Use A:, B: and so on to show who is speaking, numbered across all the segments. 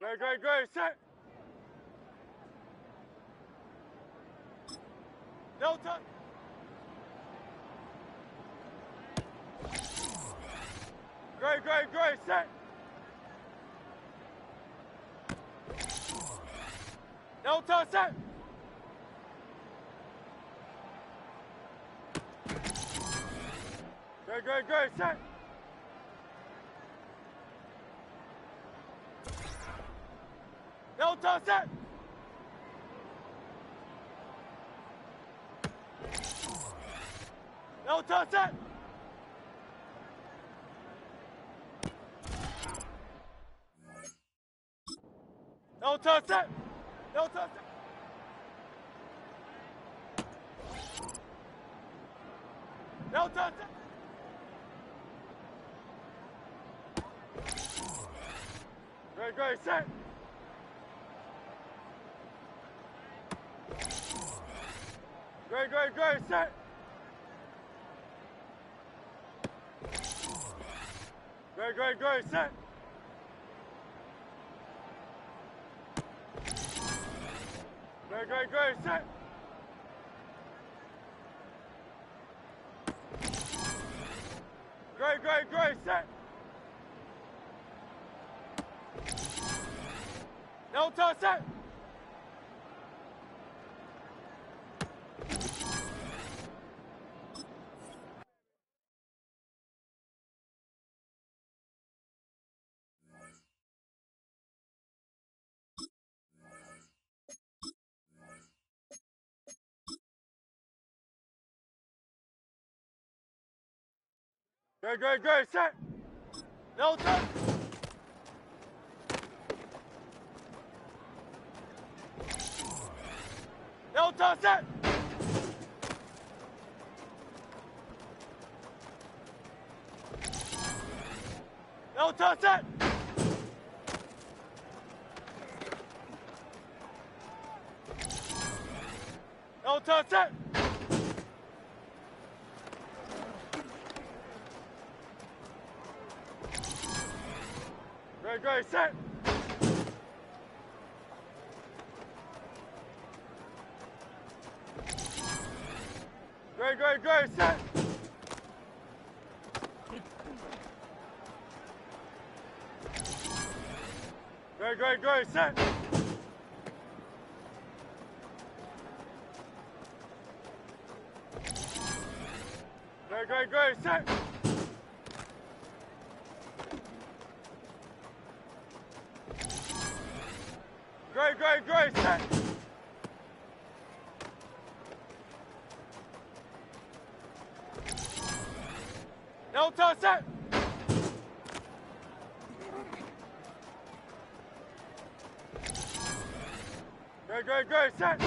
A: Great, set. No touch. Great, set. No touch, set. Great, set. No touch, set. No touch, set. No touch, set. No touch, set. No touch, set. Great, set. Great, set. Great, set. Great, set. Great, set. No touch, set. Great, set. No touch. No touch, set. No touch, set. No touch, set. Great, set. Great, set. Great, set. Great, set. Great, set. No touch, set. Great, set.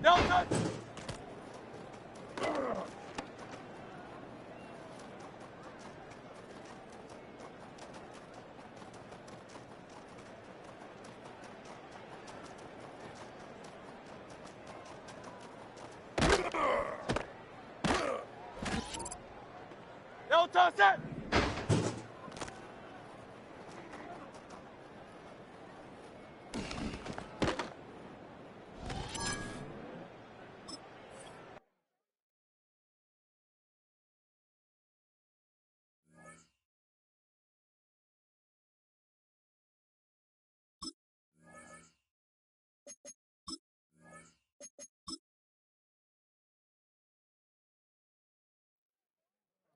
A: No touch. No touch, set.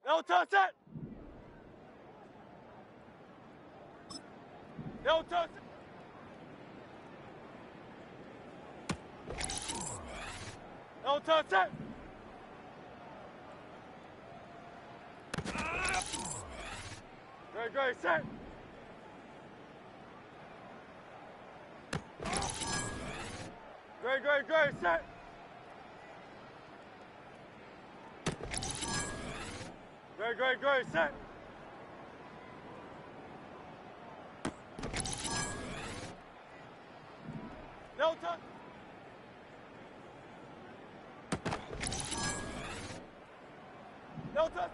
A: No touch, set. No touch. No touch, set. Great, set. Great, set. Great, set. No touch. No touchdown.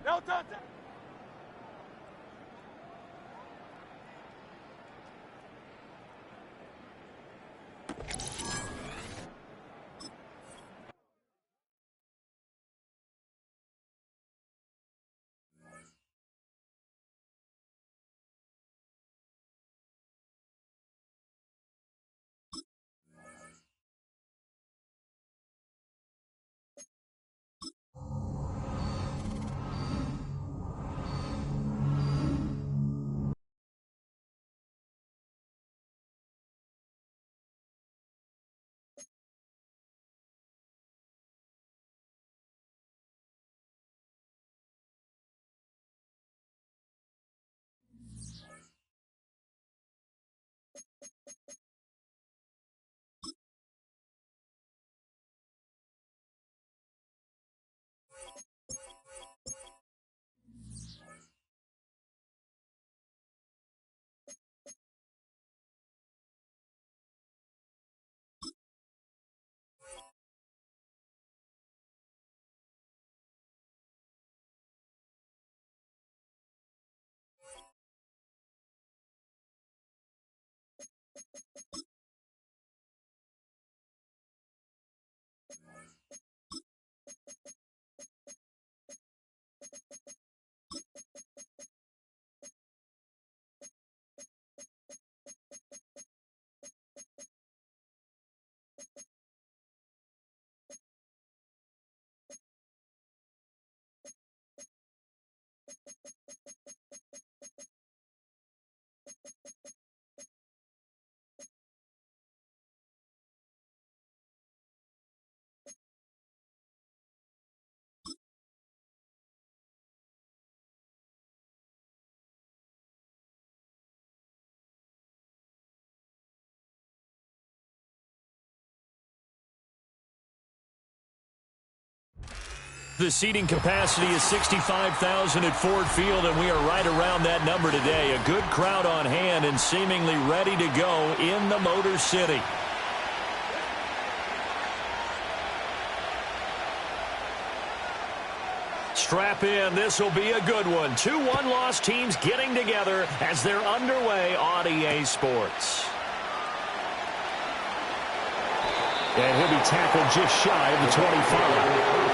A: No touchdown.
B: The seating capacity is 65,000 at Ford Field, and we are right around that number today. A good crowd on hand and seemingly ready to go in the Motor City. Strap in. This will be a good one. 2 one-loss teams getting together as they're underway on EA Sports. And he'll be tackled just shy of the 25.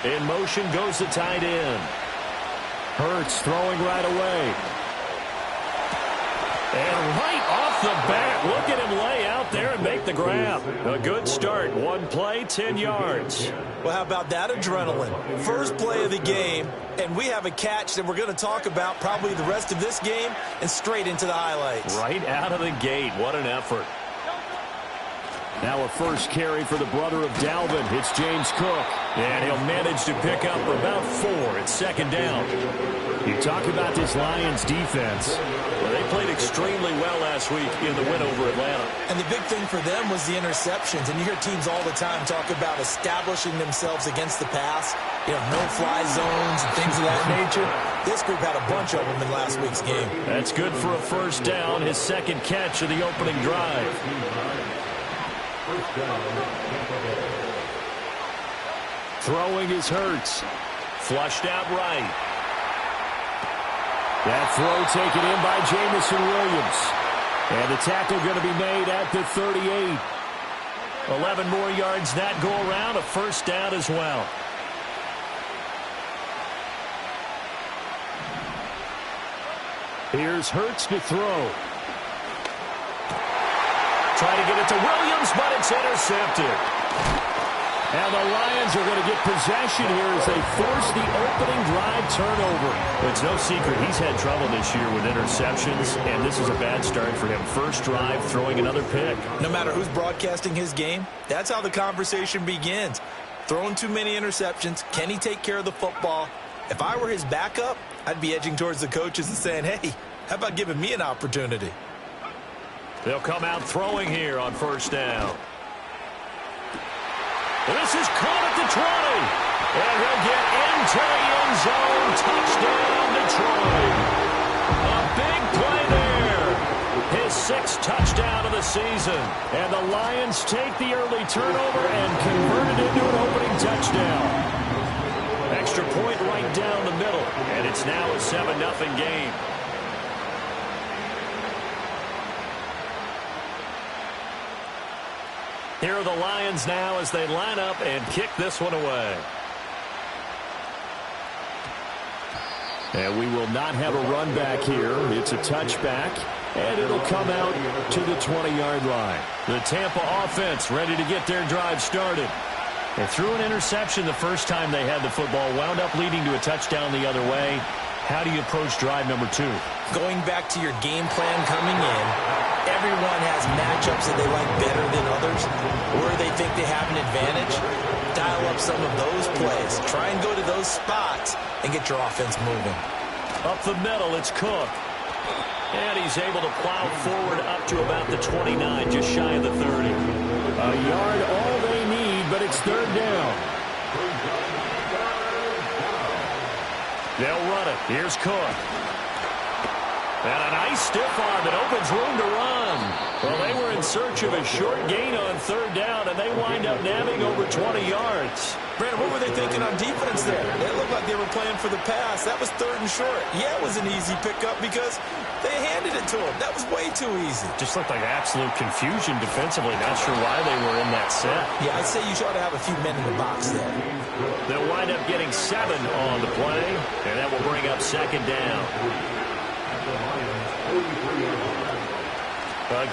B: In motion goes the tight end. Hurts throwing right away. And right off the bat, look at him lay out there and make the grab. A good start. One play, 10 yards.
C: Well, how about that adrenaline? First play of the game, and we have a catch that we're going to talk about probably the rest of this game and straight into the highlights.
B: Right out of the gate. What an effort. Now a first carry for the brother of Dalvin. It's James Cook. And he'll manage to pick up about 4 at second down. You talk about this Lions defense. Well, they played extremely well last week in the win over Atlanta.
C: And the big thing for them was the interceptions. And you hear teams all the time talk about establishing themselves against the pass. You know, no-fly zones and things of that nature. This group had a bunch of them in last week's game.
B: That's good for a first down. His second catch of the opening drive. Throwing is Hurts. Flushed out right. That throw taken in by Jamison Williams. And the tackle going to be made at the 38. 11 more yards that go around. A first down as well. Here's Hurts to throw. Try to get it to Williams, but it's intercepted. And the Lions are going to get possession here as they force the opening drive turnover. It's no secret he's had trouble this year with interceptions, and this is a bad start for him. First drive, throwing another pick.
C: No matter who's broadcasting his game, that's how the conversation begins. Throwing too many interceptions. Can he take care of the football? If I were his backup, I'd be edging towards the coaches and saying, hey, How about giving me an opportunity?
B: They'll come out throwing here on first down. This is caught at the 20. And he'll get into the end zone. Touchdown, Detroit. A big play there. His 6th touchdown of the season. And the Lions take the early turnover and convert it into an opening touchdown. Extra point right down the middle. And it's now a 7-0 game. Here are the Lions now as they line up and kick this one away. And we will not have a run back here. It's a touchback, and it'll come out to the 20-yard line. The Tampa offense ready to get their drive started. They threw an interception the first time they had the football, wound up leading to a touchdown the other way. How do you approach drive number 2?
C: Going back to your game plan coming in, everyone has matchups that they like better than others, where they think they have an advantage. Dial up some of those plays. Try and go to those spots and get your offense moving.
B: Up the middle, it's Cook. And he's able to plow forward up to about the 29, just shy of the 30. A yard all they need, but it's 3rd down. They'll run it. Here's Cook. And a nice stiff arm that opens room to run. Well, they were in search of a short gain on 3rd down, and they wind up nabbing over 20 yards.
C: Brandon, what were they thinking on defense there? They looked like they were playing for the pass. That was 3rd and short. Yeah, it was an easy pickup because they handed it to him. That was way too easy.
B: Just looked like absolute confusion defensively. Not sure why they were in that set.
C: Yeah, I'd say you ought to have a few men in the box there.
B: They'll wind up getting 7 on the play, and that will bring up 2nd down.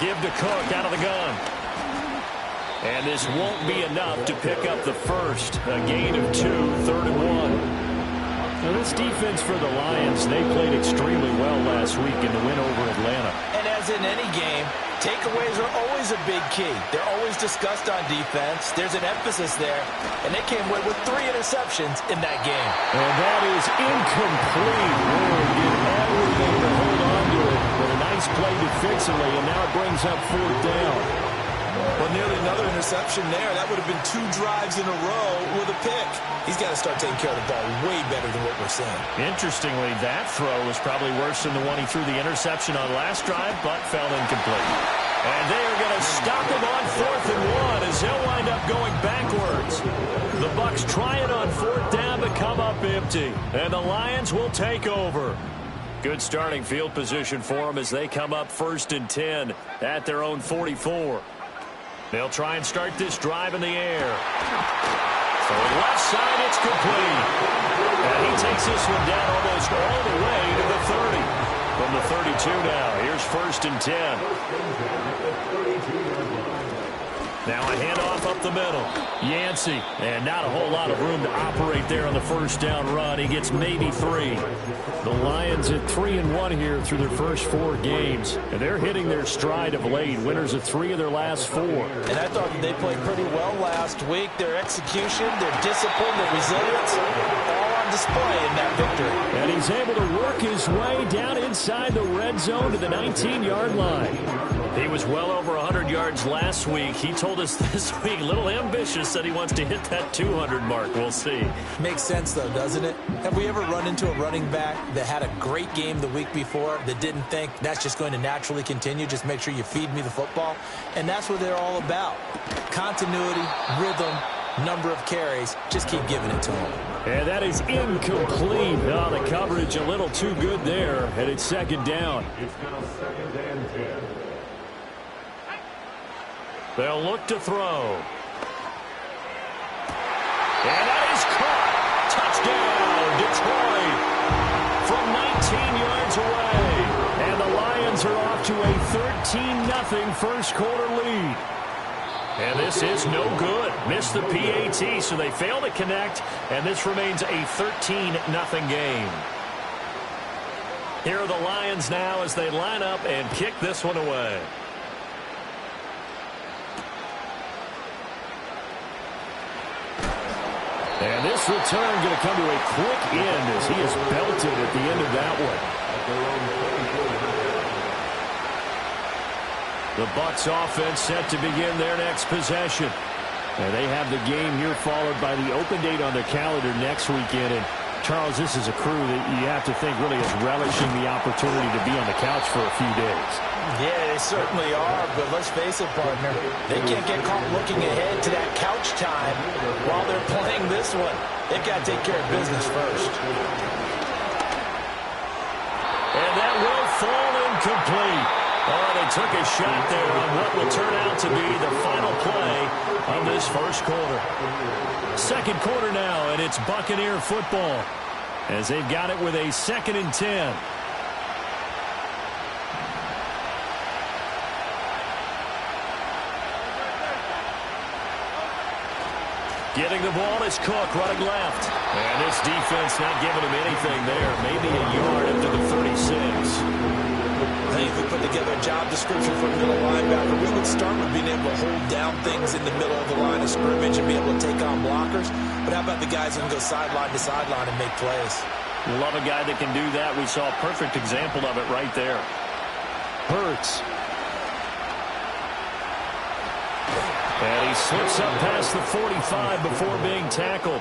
B: Give to Cook out of the gun. And this won't be enough to pick up the first. A gain of 2, 3rd and 1. Now this defense for the Lions, they played extremely well last week in the win over Atlanta.
C: And as in any game, takeaways are always a big key. They're always discussed on defense. There's an emphasis there. And they came away with 3 interceptions in that game.
B: And that is incomplete. Ward did everything to hold on to it. But a nice play defensively, and now it brings up 4th down.
C: Well, nearly another interception there. That would have been 2 drives in a row with a pick. He's got to start taking care of the ball way better than what we're seeing.
B: Interestingly, that throw was probably worse than the one he threw the interception on last drive, but fell incomplete. And they are going to stop him on 4th and 1 as he'll wind up going backwards. The Bucs try it on 4th down but come up empty. And the Lions will take over. Good starting field position for them as they come up 1st and 10 at their own 44. They'll try and start this drive in the air. For the left side, it's complete. And he takes this one down almost all the way to the 30. From the 32 now, here's 1st and 10. Now a handoff up the middle. Yancey, and not a whole lot of room to operate there on the 1st down run. He gets maybe 3. The Lions at 3-1 here through their first 4 games. And they're hitting their stride of late. Winners of 3 of their last 4.
C: And I thought they played pretty well last week. Their execution, their discipline, their resilience, all on display in that victory.
B: And he's able to work his way down inside the red zone to the 19-yard line. He was well over 100 yards last week. He told us this week, a little ambitious, that he wants to hit that 200 mark. We'll see.
C: Makes sense, though, doesn't it? Have we ever run into a running back that had a great game the week before that didn't think that's just going to naturally continue? Just make sure you feed me the football. And that's what they're all about. Continuity, rhythm, number of carries. Just keep giving it to them.
B: And that is incomplete. Oh, the coverage a little too good there. And it's 2nd down. They'll look to throw. And that is caught. Touchdown, Detroit. From 19 yards away. And the Lions are off to a 13-0 first quarter lead. And this is no good. Missed the PAT, so they fail to connect. And this remains a 13-0 game. Here are the Lions now as they line up and kick this one away. And this return going to come to a quick end as he is belted at the end of that one. The Bucs offense set to begin their next possession. And they have the game here followed by the open date on their calendar next weekend. And Charles, this is a crew that you have to think really is relishing the opportunity to be on the couch for a few days.
C: Yeah, they certainly are, but let's face it, partner. They can't get caught looking ahead to that couch time while they're playing this one. They've got to take care of business first.
B: And that will fall incomplete. Oh, they took a shot there on what will turn out to be the final play of this first quarter. Second quarter now, and it's Buccaneer football as they've got it with a 2nd and 10. Getting the ball is Cook running left. And this defense not giving him anything there. Maybe a yard up to the 36.
C: I think if we put together a job description for a middle linebacker, we would start with being able to hold down things in the middle of the line of scrimmage and be able to take on blockers. But how about the guys who can go sideline to sideline and make plays?
B: Love a guy that can do that. We saw a perfect example of it right there. Hurts. And he slips up past the 45 before being tackled.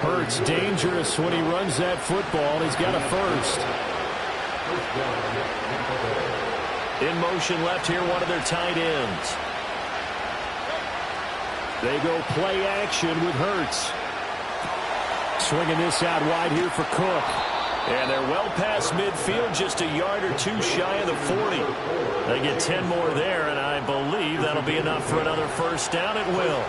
B: Hurts dangerous when he runs that football. He's got a first. In motion left here, one of their tight ends. They go play action with Hurts. Swinging this out wide here for Cook. And they're well past midfield, just a yard or two shy of the 40. They get 10 more there, and I believe that'll be enough for another first down. It will.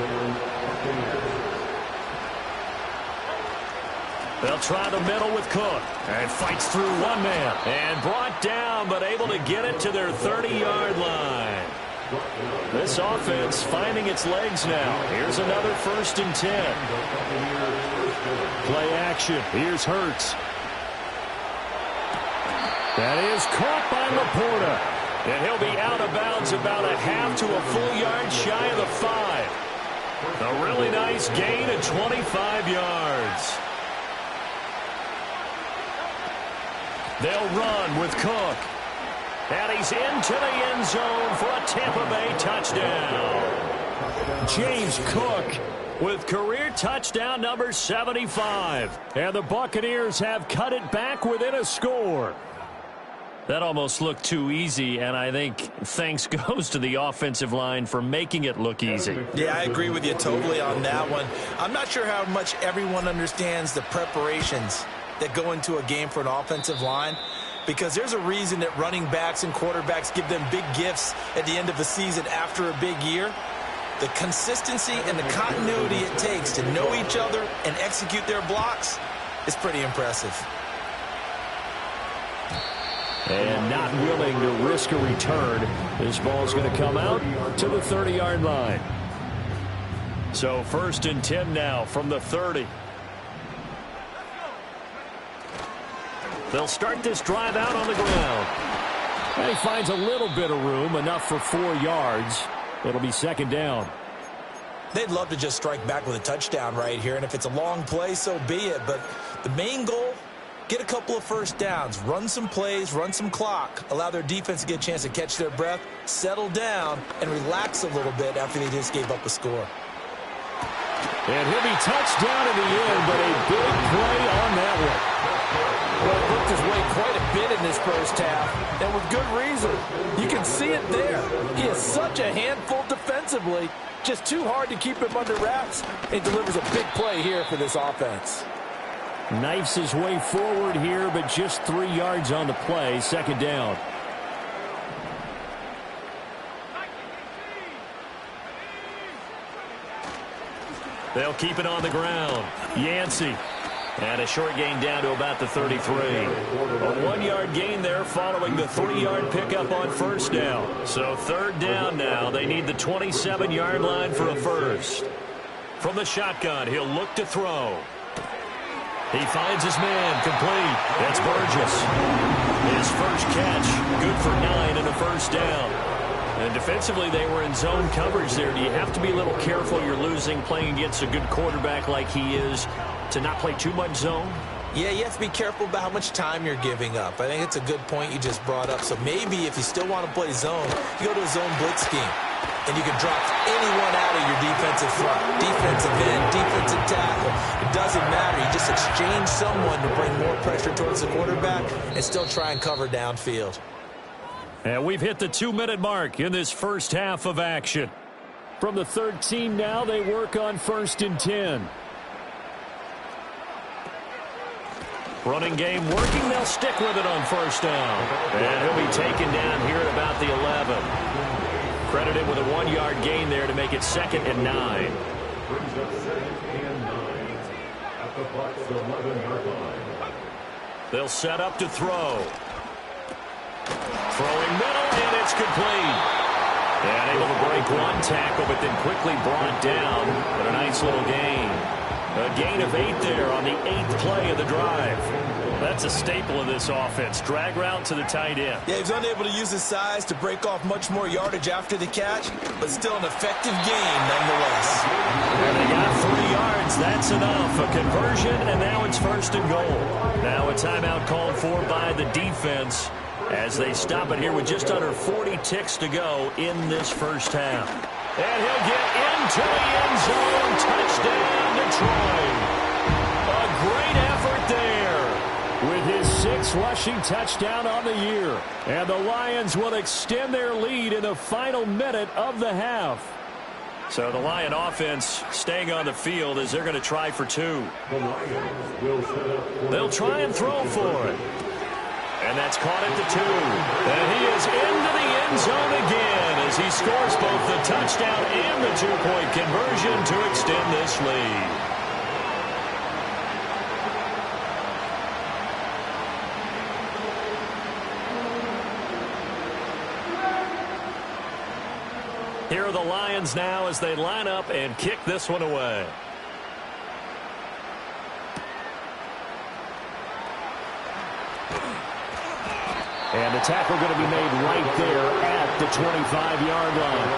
B: They'll try the middle with Cook. And fights through one man. And brought down, but able to get it to their 30-yard line. This offense finding its legs now. Here's another 1st and 10. Play action. Here's Hurts. That is caught by Laporta. And he'll be out of bounds about a half to a full yard shy of the 5. A really nice gain of 25 yards. They'll run with Cook. And he's into the end zone for a Tampa Bay touchdown. James Cook with career touchdown number 75. And the Buccaneers have cut it back within a score. That almost looked too easy, and I think thanks goes to the offensive line for making it look easy.
C: Yeah, I agree with you totally on that one. I'm not sure how much everyone understands the preparations that go into a game for an offensive line, because there's a reason that running backs and quarterbacks give them big gifts at the end of the season after a big year. The consistency and the continuity it takes to know each other and execute their blocks is pretty impressive.
B: And not willing to risk a return. This ball's going to come out to the 30-yard line. So 1st and 10 now from the 30. They'll start this drive out on the ground. And he finds a little bit of room, enough for 4 yards. It'll be 2nd down.
C: They'd love to just strike back with a touchdown right here, and if it's a long play, so be it. But the main goal, get a couple of first downs, run some plays, run some clock, allow their defense to get a chance to catch their breath, settle down, and relax a little bit after they just gave up a score.
B: And he'll be touched down in the end, but a big play on that one.
D: Well, he worked his way quite a bit in this first half, and with good reason. You can see it there. He is such a handful defensively, just too hard to keep him under wraps, and delivers a big play here for this offense.
B: Knifes his way forward here, but just 3 yards on the play. 2nd down. They'll keep it on the ground. Yancey. And a short gain down to about the 33. A 1-yard gain there following the 3-yard pickup on 1st down. So 3rd down now. They need the 27-yard line for a first. From the shotgun, he'll look to throw. He finds his man, complete. That's Burgess. His first catch, good for 9 and a 1st down. And defensively, they were in zone coverage there. Do you have to be a little careful? You're losing, playing against a good quarterback like he is. to not play too much zone?
C: Yeah, you have to be careful about how much time you're giving up. I think it's a good point you just brought up. So maybe if you still want to play zone, you go to a zone blitz scheme. And you can drop anyone out of your defensive front. Defensive end, defensive tackle. It doesn't matter. You just exchange someone to bring more pressure towards the quarterback and still try and cover downfield.
B: And we've hit the 2-minute mark in this first half of action. From the 13 now, they work on 1st and 10. Running game working. They'll stick with it on 1st down. And he'll be taken down here at about the 11. Credited with a 1-yard gain there to make it 2nd and 9.
E: Brings up 2nd and 9 at the Bucs 11-yard line.
B: They'll set up to throw. Throwing middle, and it's complete. And able to break one tackle, but then quickly brought down. But a nice little gain. A gain of 8 there on the 8th play of the drive. That's a staple of this offense. Drag route to the tight end.
C: Yeah, he's unable to use his size to break off much more yardage after the catch, but still an effective gain nonetheless.
B: And they got 3 yards. That's enough. A conversion, and now it's 1st and goal. Now a timeout called for by the defense as they stop it here with just under 40 ticks to go in this first half. And he'll get into the end zone. Touchdown, Detroit. A great effort there with his 6th rushing touchdown on the year. And the Lions will extend their lead in the final minute of the half. So the Lion offense staying on the field as they're going to try for 2.
E: The Lions will set up.
B: They'll try and throw for it. And that's caught at the 2. And he is into the end zone again as he scores both the touchdown and the 2-point conversion to extend this lead. Here are the Lions now as they line up and kick this one away. And the tackle going to be made right there at the 25-yard line.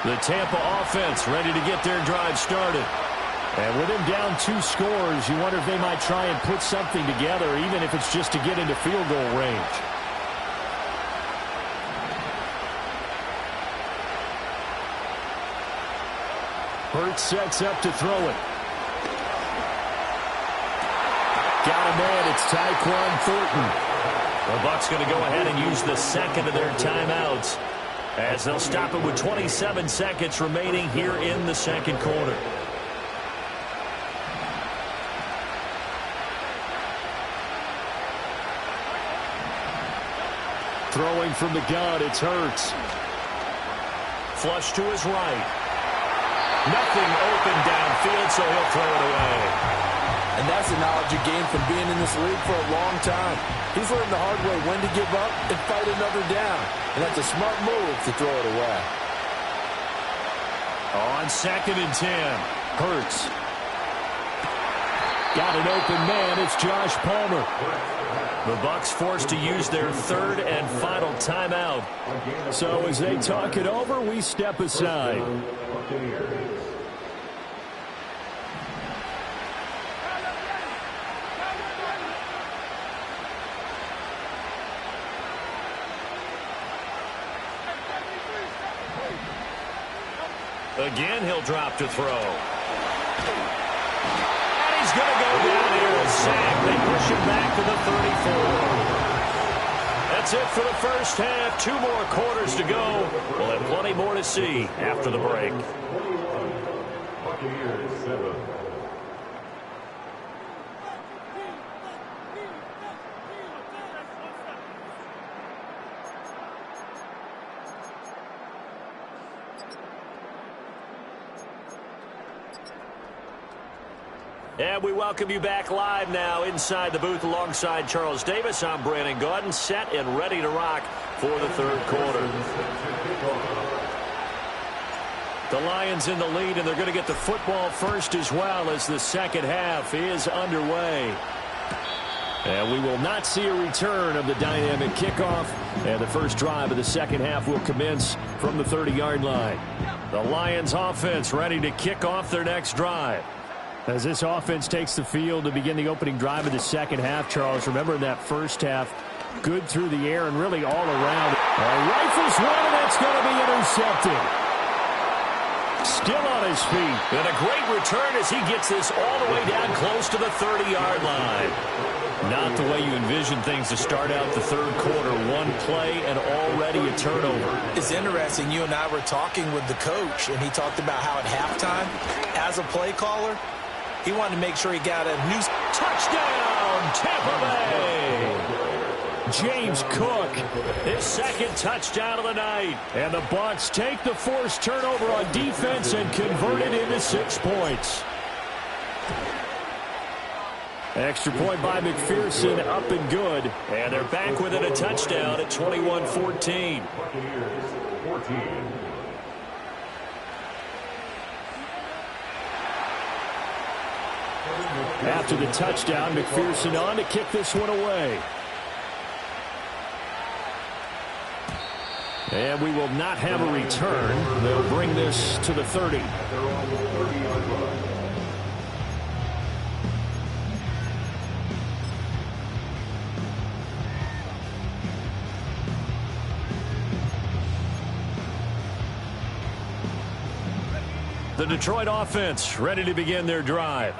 B: The Tampa offense ready to get their drive started. And with him down 2 scores, you wonder if they might try and put something together, even if it's just to get into field goal range. Hurts sets up to throw it. Got a man. It's Tyquan Thornton. The Bucs going to go ahead and use the 2nd of their timeouts as they'll stop it with 27 seconds remaining here in the 2nd quarter. Throwing from the gun, it's Hurts. Flush to his right. Nothing open downfield, so he'll throw it away.
D: And that's the knowledge you gain from being in this league for a long time. He's learned the hard way when to give up and fight another down. And that's a smart move to throw it away.
B: On 2nd and 10, Hurts. Got an open man. It's Josh Palmer. The Bucs forced to use their 3rd and final timeout. So as they talk it over, we step aside. Again, he'll drop to throw. And he's going to go down here and sack. They push him back to the 34. That's it for the first half. 2 more quarters to go. We'll have plenty more to see after the break.
E: Buccaneers 7.
B: And we welcome you back live now inside the booth alongside Charles Davis. I'm Brandon Gaudin, set and ready to rock for the 3rd quarter. The Lions in the lead, and they're going to get the football first as well as the 2nd half is underway. And we will not see a return of the dynamic kickoff. And the first drive of the 2nd half will commence from the 30-yard line. The Lions offense ready to kick off their next drive.
F: As this offense takes the field to begin the opening drive of the second half, Charles, remember in that first half, good through the air and really all around. Rifles one, and that's going to be intercepted. Still on his feet.
B: And a great return as he gets this all the way down close to the 30-yard line. Not the way you envision things to start out the third quarter. One play and already a turnover.
C: It's interesting. You and I were talking with the coach, and he talked about how at halftime, as a play caller, he wanted to make sure he got a new
B: touchdown, Tampa Bay.
F: James Cook,
B: his second touchdown of the night.
F: And the Bucs take the forced turnover on defense and convert it into 6 points. Extra point by McPherson, up and good.
B: And they're back within a touchdown at 21-14.
F: After the touchdown, McPherson on to kick this one away. And we will not have a return. They'll bring this to the 30.
B: The Detroit offense ready to begin their drive.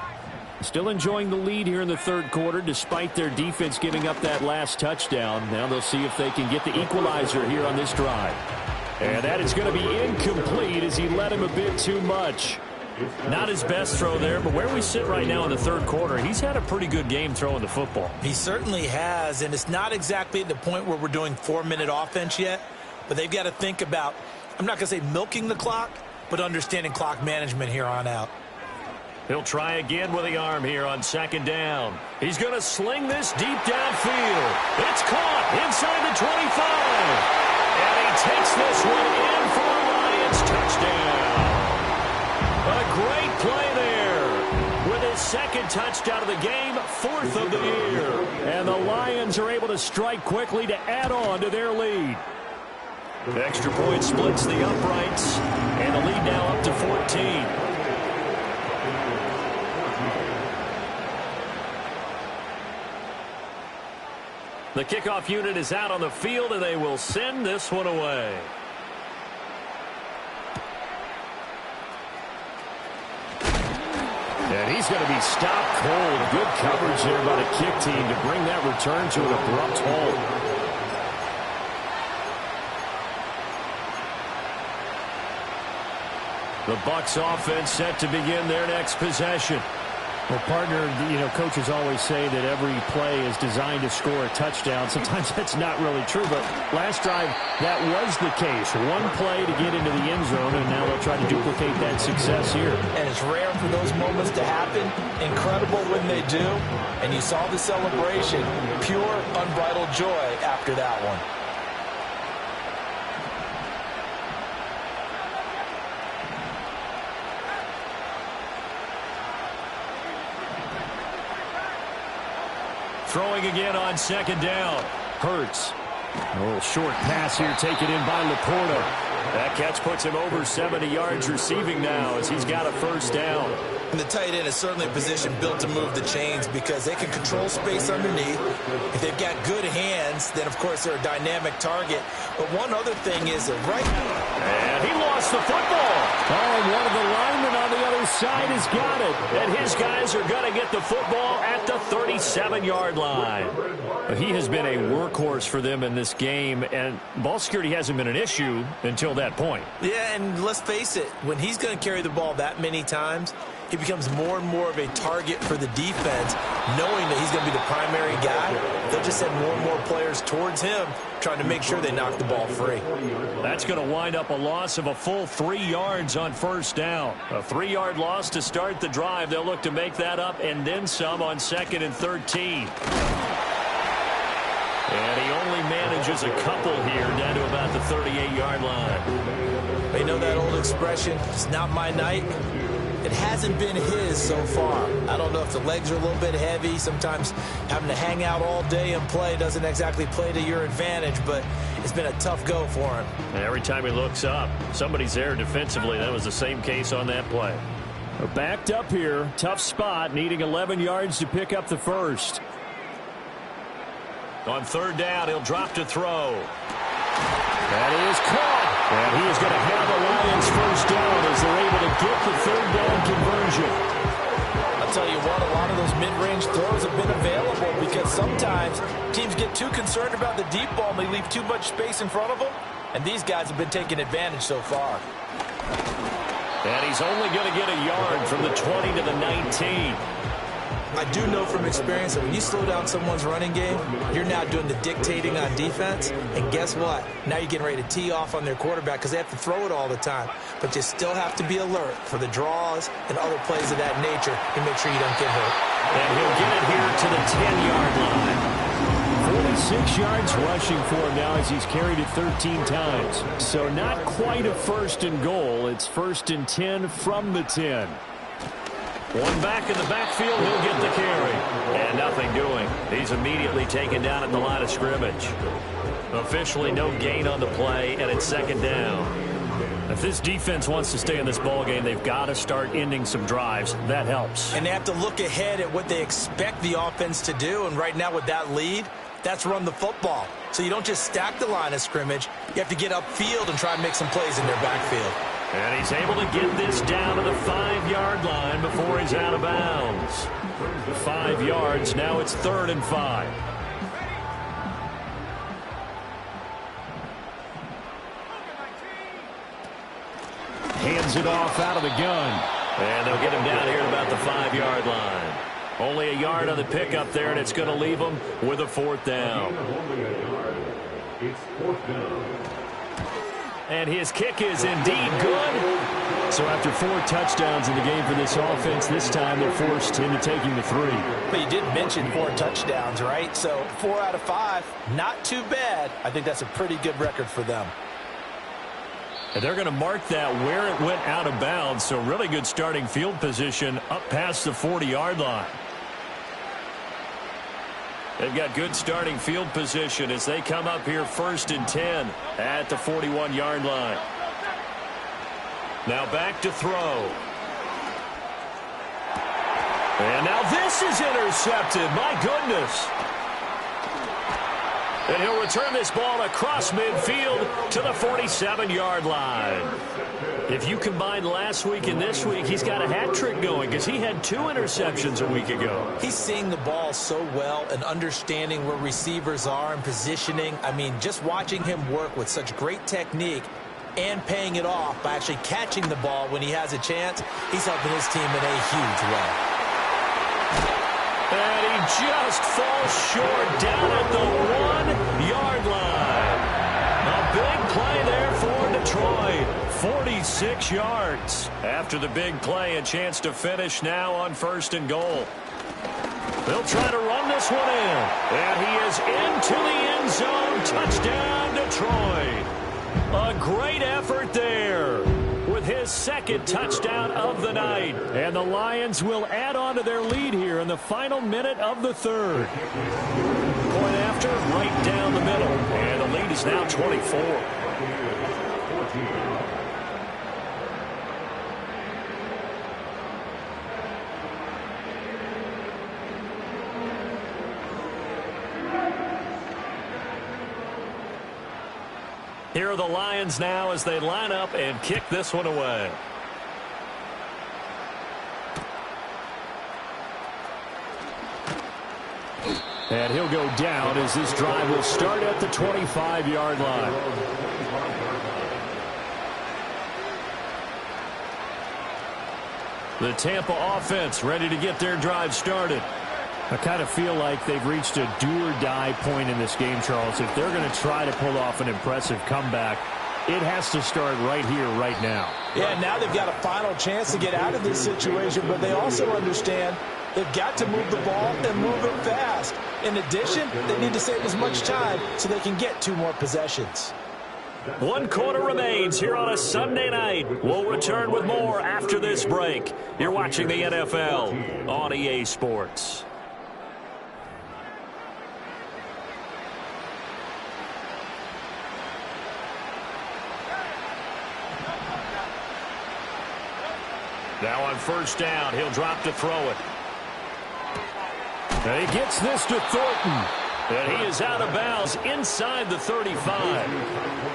F: Still enjoying the lead here in the third quarter despite their defense giving up that last touchdown. Now they'll see if they can get the equalizer here on this drive. And that is going to be incomplete as he led him a bit too much.
B: Not his best throw there, but where we sit right now in the third quarter, he's had a pretty good game throwing the football.
C: He certainly has, and it's not exactly at the point where we're doing 4-minute offense yet, but they've got to think about, I'm not going to say milking the clock, but understanding clock management here on out.
B: He'll try again with the arm here on second down. He's going to sling this deep downfield. It's caught inside the 25. And he takes this one in for a Lions touchdown. A great play there. With his second touchdown of the game, 4th of the year.
F: And the Lions are able to strike quickly to add on to their lead.
B: The extra point splits the uprights. And the lead now up to 14. The kickoff unit is out on the field, and they will send this one away.
F: And he's going to be stopped cold. Good coverage there by the kick team to bring that return to an abrupt halt.
B: The Bucs offense set to begin their next possession.
F: Well, partner, coaches always say that every play is designed to score a touchdown. Sometimes that's not really true, but last drive, that was the case. One play to get into the end zone, and now they'll try to duplicate that success here.
C: And it's rare for those moments to happen. Incredible when they do. And you saw the celebration. Pure, unbridled joy after that one.
B: Throwing again on second down.
F: Hurts. A little short pass here taken in by Laporta.
B: That catch puts him over 70 yards receiving now as he's got a first down.
C: And the tight end is certainly a position built to move the chains because they can control space underneath. If they've got good hands, then of course they're a dynamic target. But one other thing is that right now.
B: And he lost the football.
F: Oh, and one of the linemen on the other side has got it.
B: And his guys are going to get the football at the 37-yard line.
F: He has been a workhorse for them in this game, and ball security hasn't been an issue until that point.
C: Yeah, and let's face it, when he's going to carry the ball that many times, he becomes more and more of a target for the defense, knowing that he's going to be the primary guy. They'll just send more and more players towards him, trying to make sure they knock the ball free.
B: That's going to wind up a loss of a full 3 yards on first down. A 3-yard loss to start the drive. They'll look to make that up and then some on 2nd and 13. And he only manages a couple here down to about the 38-yard line.
C: They know that old expression, it's not my night. it hasn't been his so far. I don't know if the legs are a little bit heavy. Sometimes having to hang out all day and play doesn't exactly play to your advantage, but it's been a tough go for him.
F: Every time he looks up, somebody's there defensively. That was the same case on that play. Backed up here, tough spot, needing 11 yards to pick up the first.
B: On third down, he'll drop to throw.
F: That is caught. And he is going to have the Lions first down as they're able to get the third down conversion.
C: I'll tell you what, a lot of those mid-range throws have been available because sometimes teams get too concerned about the deep ball and they leave too much space in front of them. And these guys have been taking advantage so far.
B: And he's only going to get a yard from the 20 to the 19.
C: I do know from experience that when you slow down someone's running game, you're now doing the dictating on defense. And guess what? Now you're getting ready to tee off on their quarterback because they have to throw it all the time. But you still have to be alert for the draws and other plays of that nature to make sure you don't get hurt.
B: And he'll get it here to the 10-yard line.
F: 46 yards rushing for him now as he's carried it 13 times. So not quite a first and goal. It's first and 10 from the 10.
B: One back in the backfield, he'll get the carry. And nothing doing. He's immediately taken down at the line of scrimmage. Officially no gain on the play, and it's second down.
F: If this defense wants to stay in this ballgame, they've got to start ending some drives. That helps.
C: And they have to look ahead at what they expect the offense to do. And right now with that lead, that's run the football. So you don't just stack the line of scrimmage. You have to get upfield and try and make some plays in their backfield.
B: And he's able to get this down to the 5-yard line before he's out of bounds.
F: 5 yards. Now it's 3rd and 5. Hands it off out of the gun.
B: And they'll get him down here at about the 5-yard line. Only a yard on the pickup there, and it's going to leave him with a 4th down.
E: It's 4th down.
F: And his kick is indeed good. So after 4 touchdowns in the game for this offense, this time they're forced into taking the 3.
C: But you did mention 4 touchdowns, right? So 4 out of 5, not too bad. I think that's a pretty good record for them.
F: And they're going to mark that where it went out of bounds. So really good starting field position up past the 40-yard line.
B: They've got good starting field position as they come up here 1st and 10 at the 41-yard line. Now back to throw. And now this is intercepted. My goodness. And he'll return this ball across midfield to the 47-yard line. If you combine last week and this week, he's got a hat trick going because he had 2 interceptions a week ago.
C: He's seeing the ball so well and understanding where receivers are and positioning. I mean, just watching him work with such great technique and paying it off by actually catching the ball when he has a chance, he's helping his team in a huge way.
B: And he just falls short down at the 1-yard line. A big play there for Detroit. 46 yards. After the big play, a chance to finish now on 1st and goal. They'll try to run this one in. And he is into the end zone. Touchdown, Detroit. A great effort there with his 2nd touchdown of the night.
F: And the Lions will add on to their lead here in the final minute of the 3rd.
B: Point after, right down the middle. And the lead is now 24. Here are the Lions now as they line up and kick this one away.
F: And he'll go down as this drive will start at the 25-yard line.
B: The Tampa offense ready to get their drive started.
F: I kind of feel like they've reached a do-or-die point in this game, Charles. If they're going to try to pull off an impressive comeback, it has to start right here, right now.
C: Yeah, now they've got a final chance to get out of this situation, but they also understand they've got to move the ball and move it fast. In addition, they need to save as much time so they can get 2 more possessions.
B: One quarter remains here on a Sunday night. We'll return with more after this break. You're watching the NFL on EA Sports. Now on first down, he'll drop to throw it. And he gets this to Thornton. And he is out of bounds inside the 35.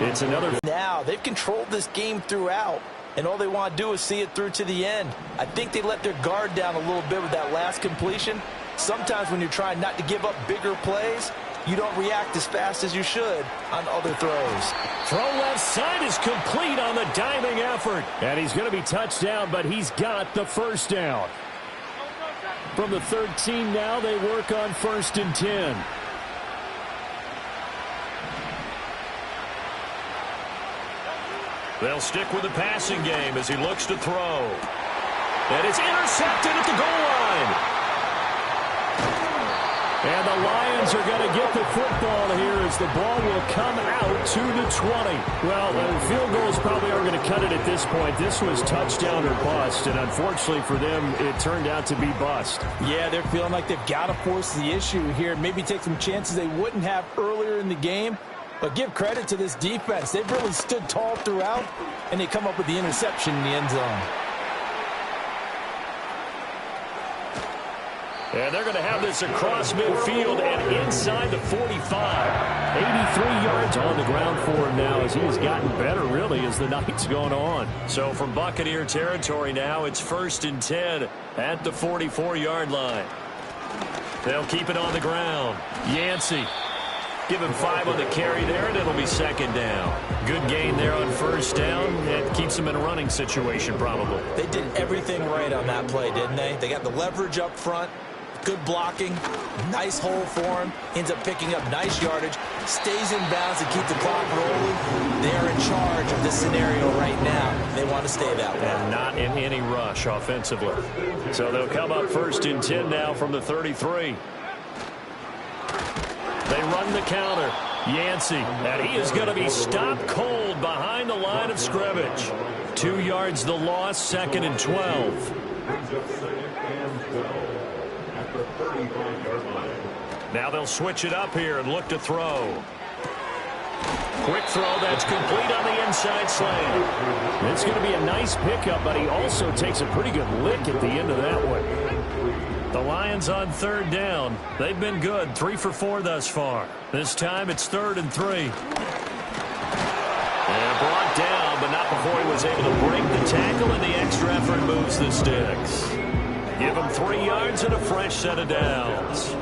B: It's another.
C: Now, they've controlled this game throughout, and all they want to do is see it through to the end. I think they let their guard down a little bit with that last completion. Sometimes when you're trying not to give up bigger plays, you don't react as fast as you should on other throws.
F: Throw left side is complete on the diving effort. And he's going to be touched down, but he's got the first down. From the 13 now, they work on 1st and 10.
B: They'll stick with the passing game as he looks to throw. And it's intercepted at the goal line.
F: And the Lions are going to get the football here as the ball will come out to the 20. Well, the field goals probably aren't going to cut it at this point. This was touchdown or bust, and unfortunately for them, it turned out to be bust.
C: Yeah, they're feeling like they've got to force the issue here, maybe take some chances they wouldn't have earlier in the game. But give credit to this defense. They've really stood tall throughout, and they come up with the interception in the end zone.
B: And they're going to have this across midfield and inside the 45.
F: 83 yards on the ground for him now as he has gotten better, really, as the night's going on.
B: So from Buccaneer territory now, it's 1st and 10 at the 44-yard line. They'll keep it on the ground. Yancey. Give him 5 on the carry there, and it'll be 2nd down. Good gain there on 1st down. That keeps him in a running situation, probably.
C: They did everything right on that play, didn't they? They got the leverage up front, good blocking, nice hole for him, ends up picking up nice yardage, stays in bounds to keep the clock rolling. They're in charge of this scenario right now. They want to stay that way.
B: And not in any rush offensively. So they'll come up 1st and 10 now from the 33. They run the counter. Yancey, and he is going to be stopped cold behind the line of scrimmage. 2 yards the loss, 2nd and 12. Now they'll switch it up here and look to throw. Quick throw, that's complete on the inside slant.
F: It's going to be a nice pickup, but he also takes a pretty good lick at the end of that one.
B: The Lions on 3rd down. They've been good, 3 for 4 thus far. This time it's 3rd and 3. And brought down, but not before he was able to break the tackle, and the extra effort moves the sticks. Give him 3 yards and a fresh set of downs.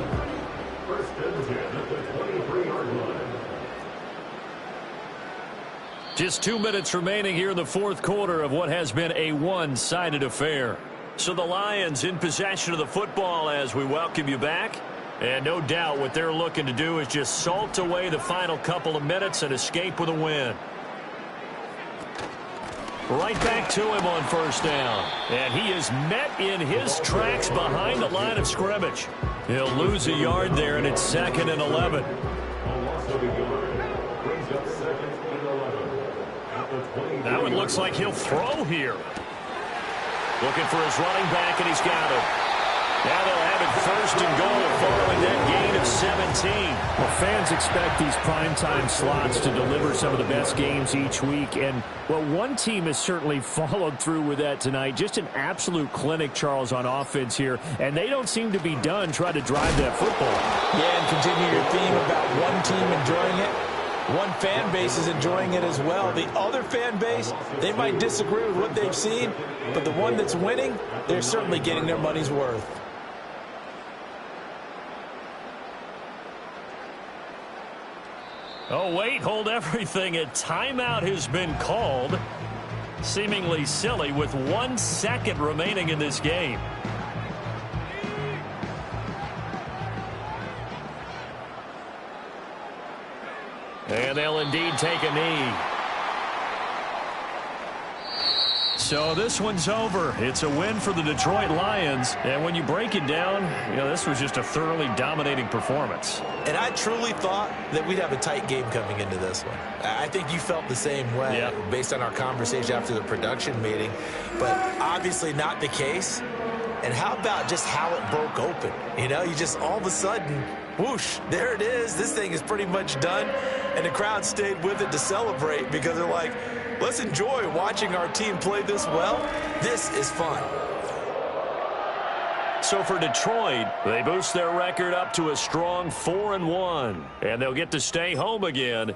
B: Just 2 minutes remaining here in the 4th quarter of what has been a one-sided affair. So the Lions in possession of the football as we welcome you back. And no doubt what they're looking to do is just salt away the final couple of minutes and escape with a win. Right back to him on 1st down. And he is met in his tracks behind the line of scrimmage. He'll lose a yard there, and it's 2nd and 11. Now it looks like he'll throw here. Looking for his running back, and he's got it. Now they'll have it 1st and goal following that gain of 17.
F: Well, fans expect these primetime slots to deliver some of the best games each week. And, well, one team has certainly followed through with that tonight. Just an absolute clinic, Charles, on offense here. And they don't seem to be done trying to drive that football.
C: Yeah, and continue your theme about one team enjoying it. One fan base is enjoying it as well. The other fan base, they might disagree with what they've seen, but the one that's winning, they're certainly getting their money's worth.
B: Oh, wait, hold everything. A timeout has been called. Seemingly silly with 1 second remaining in this game. And they'll indeed take a knee. So this one's over. It's a win for the Detroit Lions. And when you break it down, this was just a thoroughly dominating performance.
C: And I truly thought that we'd have a tight game coming into this one. I think you felt the same way based on our conversation after the production meeting. But obviously not the case. And how about just how it broke open? You just all of a sudden, whoosh, there it is. This thing is pretty much done. And the crowd stayed with it to celebrate because they're like, let's enjoy watching our team play this well. This is fun.
B: So for Detroit, they boost their record up to a strong 4-1. And they'll get to stay home again